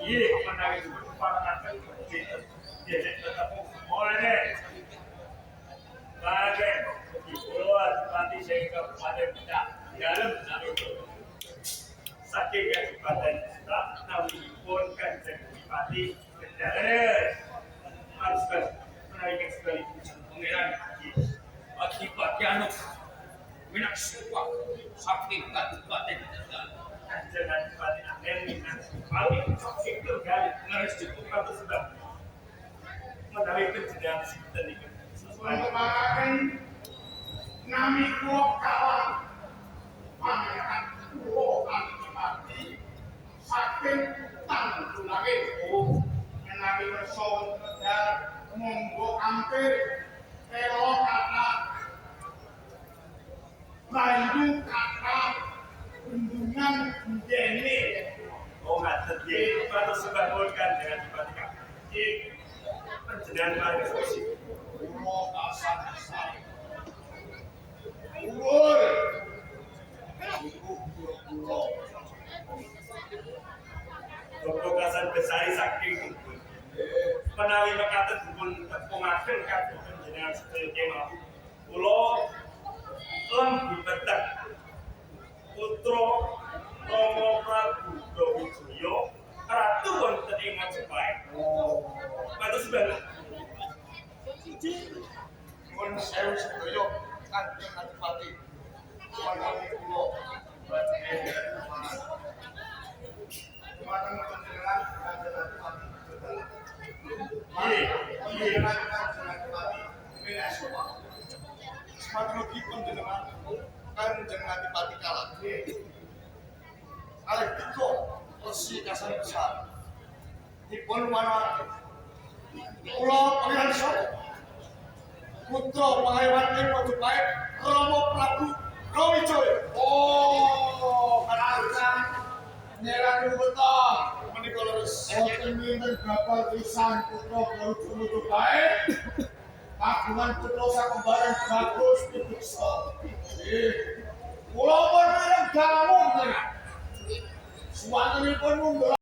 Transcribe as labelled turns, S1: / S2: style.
S1: Iya, menawi panganan kita. Dia tetap mulai bagian di pulau Pati sehingga pada kita dalam itu saking yang pada kita nabi pun kan jadi Pati kendaraan harus menaikkan sekali pengiran akibat yang minat suka saking kabupaten jangan Pati yang minat paling itu kali harus dibuka sudah menaikkan jenjang kita nih.
S2: Kemarin nami kuok kawan pangeran kuok mati saking tanggung lagi nami berson dan monggo hampir elo kata banyu kata bendungan dene
S1: Oh nggak terjadi itu sudah bukan dengan dibaca penjenengan paling sosial
S2: Pulau kasar Ulur pulau
S1: Toko kasar besar saking menawi mekaten dipun tepungaken kagem panjenengan sedaya kemawon kula lembu betek putra Rama Prabu Brawijaya ratu wonten ing Majapahit kados banget
S2: pun sewu sedaya kanjeng Adipati menawi kula badhe Matang panjenengan kanjeng Adipati kanjeng Adipati menawa Smatrugi panjenengan kanjeng Adipati kalah kalih tiga resi kasar besar dipun manawake kula pangeran Soko putra pangeran ing Majapahit Rama Prabu Brawijaya. Oh, kanjeng nyeran ruweta menika leres. Wonten winten bapak pisan putra Brawijaya Majapahit. Kagungan putra sakembaran Bagus Pibiksa. Kula pun mireng dangu tenan. Suwantenipun mundur